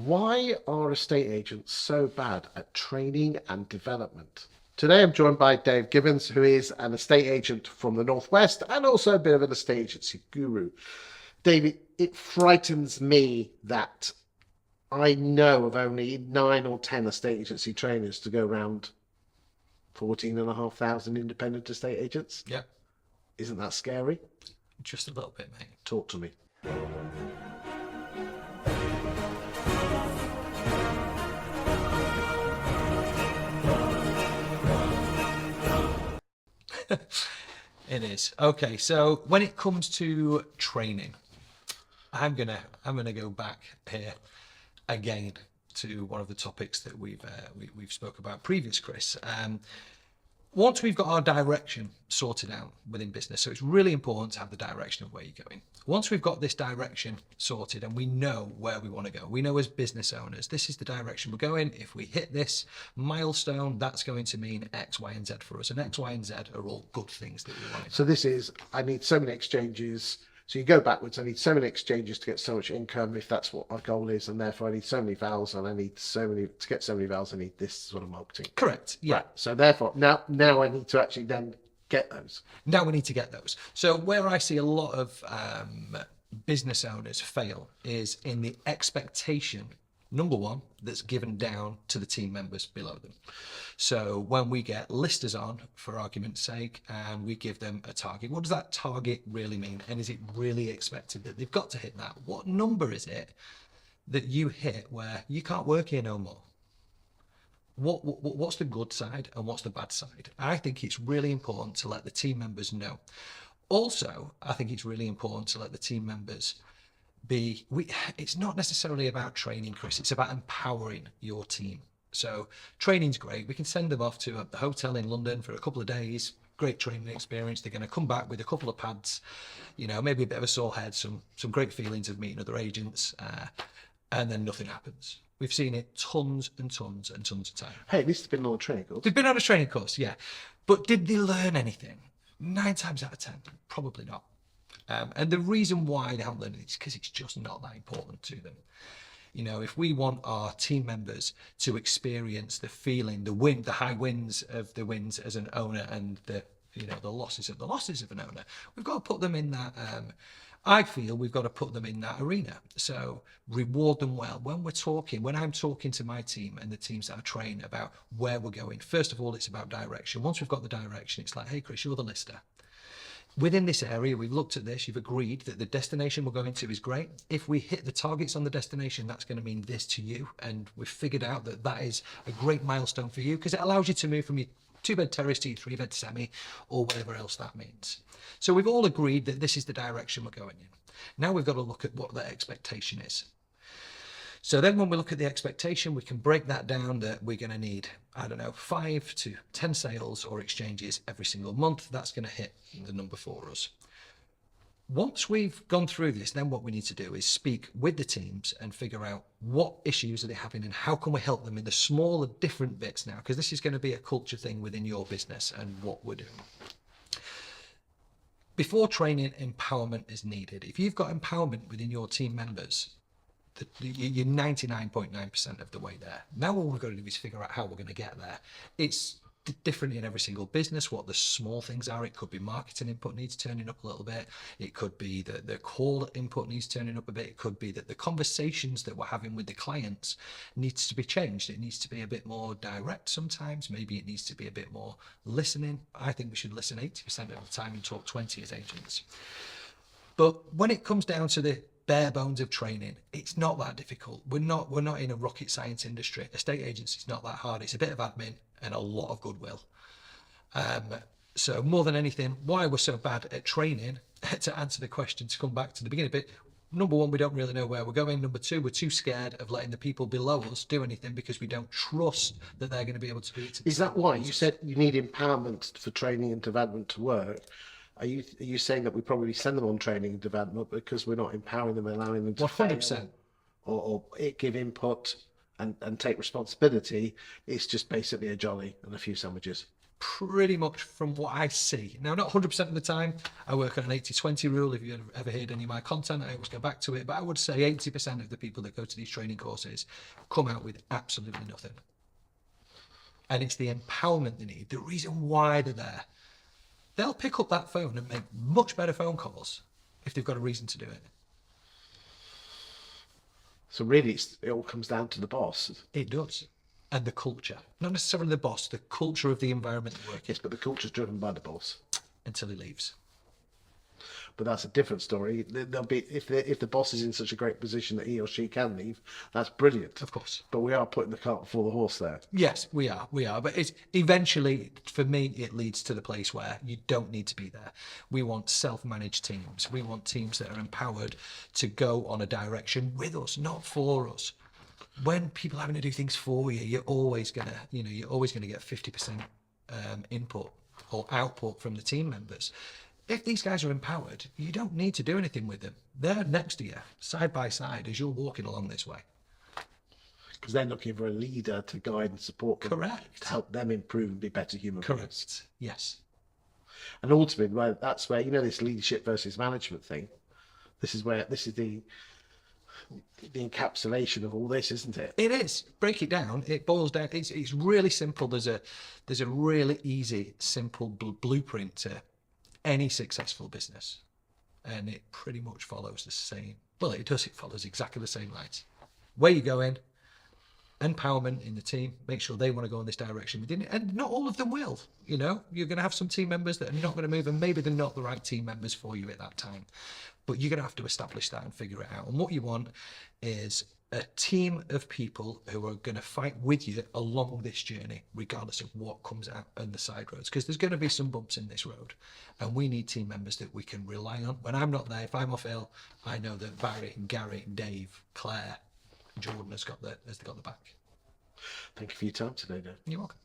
Why are estate agents so bad at training and development? Today I'm joined by Dave Gibbons, who is an estate agent from the Northwest and also a bit of an estate agency guru. David, it frightens me that I know of only 9 or 10 estate agency trainers to go around 14,500 independent estate agents. Yeah, Isn't that scary? just a little bit, mate. Talk to me. It is. Okay, so when it comes to training, I'm gonna go back here again to one of the topics that we've spoke about previous, Chris. Once we've got our direction sorted out within business, so it's really important to have the direction of where you're going. Once we've got this direction sorted and we know where we want to go, we know as business owners, this is the direction we're going. If we hit this milestone, that's going to mean X, Y, and Z for us. And X, Y, and Z are all good things that we want. So this is, I need so many exchanges. So you go backwards, I need so many exchanges to get so much income, if that's what my goal is, and therefore I need so many vowels, and I need so many, to get so many vowels, I need this sort of marketing. Correct. Yeah. Right. So therefore, now I need to actually then get those. Now we need to get those. So where I see a lot of business owners fail is in the expectation, number one, that's given down to the team members below them. So when we get listers on, for argument's sake, and we give them a target, what does that target really mean? And is it really expected that they've got to hit that? What number is it that you hit where you can't work here no more? What's the good side and what's the bad side? I think it's really important to let the team members know. Also, I think it's really important to let the team members it's not necessarily about training, Chris. It's about empowering your team. So training's great. We can send them off to a hotel in London for a couple of days. Great training experience. They're going to come back with a couple of pads, maybe a bit of a sore head, some great feelings of meeting other agents, and then nothing happens. We've seen it tons and tons and tons of time. Hey, at least it's been on a training course. They've been on a training course, yeah. But did they learn anything? 9 times out of 10, probably not. And the reason why they haven't learned it is because it's just not that important to them. If we want our team members to experience the feeling, the high winds of the wins as an owner and the losses of the losses of an owner, we've got to put them in that. I feel we've got to put them in that arena. So reward them well. When I'm talking to my team and the teams that I train about where we're going, first of all, it's about direction. Once we've got the direction, it's like, hey, Chris, you're the lister. Within this area, we've looked at this, you've agreed that the destination we're going to is great. If we hit the targets on the destination, that's going to mean this to you. And we've figured out that that is a great milestone for you because it allows you to move from your 2-bed terrace to your 3-bed semi or whatever else that means. So we've all agreed that this is the direction we're going in. Now we've got to look at what the expectation is. So then when we look at the expectation, we can break that down that we're going to need, 5 to 10 sales or exchanges every single month. That's going to hit the number for us. Once we've gone through this, then what we need to do is speak with the teams and figure out what issues are they having and how can we help them in the smaller, different bits now, because this is going to be a culture thing within your business and what we're doing. Before training, empowerment is needed. If you've got empowerment within your team members, you're 99.9% of the way there. Now all we've got to do is figure out how we're going to get there. It's different in every single business, what the small things are. It could be marketing input needs turning up a little bit. It could be that the call input needs turning up a bit. It could be that the conversations that we're having with the clients needs to be changed. It needs to be a bit more direct sometimes. Maybe it needs to be a bit more listening. I think we should listen 80% of the time and talk 20 as agents. But when it comes down to the bare bones of training, it's not that difficult. We're not in a rocket science industry. Estate agency is not that hard. It's a bit of admin and a lot of goodwill. So more than anything, why we're so bad at training, to answer the question, to come back to the beginning bit, number one, we don't really know where we're going. Number two, we're too scared of letting the people below us do anything because we don't trust that they're going to be able to do it. Is that why you said you need empowerment for training and development to work? Are you saying that we probably send them on training and development because we're not empowering them, allowing them to 100%. fail, or give input and take responsibility? It's just basically a jolly and a few sandwiches. pretty much from what I see. Now, not 100% of the time. I work on an 80-20 rule. If you've ever heard any of my content, I always go back to it. But I would say 80% of the people that go to these training courses come out with absolutely nothing. And it's the empowerment they need, the reason why they're there. They'll pick up that phone and make much better phone calls if they've got a reason to do it. So really, it all comes down to the boss. It does. And the culture. Not necessarily the boss, the culture of the environment they work in. Yes, but the culture's driven by the boss. Until he leaves. But that's a different story. There'll be if the boss is in such a great position that he or she can leave, that's brilliant. Of course. But we are putting the cart before the horse there. Yes, we are. But it's eventually, for me, it leads to the place where you don't need to be there. We want self-managed teams. We want teams that are empowered to go on a direction with us, not for us. When people are having to do things for you, you're always gonna get 50% input or output from the team members. If these guys are empowered, you don't need to do anything with them. They're next to you, side by side, as you're walking along this way. Because they're looking for a leader to guide and support them. Correct. To help them improve and be better human beings. Correct. Yes. And ultimately, that's where, this leadership versus management thing, this is the encapsulation of all this, isn't it? It is. Break it down. It boils down. It's really simple. There's a really easy, simple blueprint to any successful business, and it pretty much follows the same. Well, it does. It follows exactly the same lines. Where you go in, empowerment in the team. Make sure they want to go in this direction within it, and not all of them will. You're going to have some team members that are not going to move, and maybe they're not the right team members for you at that time. But you're going to have to establish that and figure it out. And what you want is a team of people who are going to fight with you along this journey, regardless of what comes out on the side roads. Because there's going to be some bumps in this road. And we need team members that we can rely on. When I'm not there, if I'm off ill, I know that Barry, Gary, Dave, Claire, and Jordan has got the back. Thank you for your time today, Dave. You're welcome.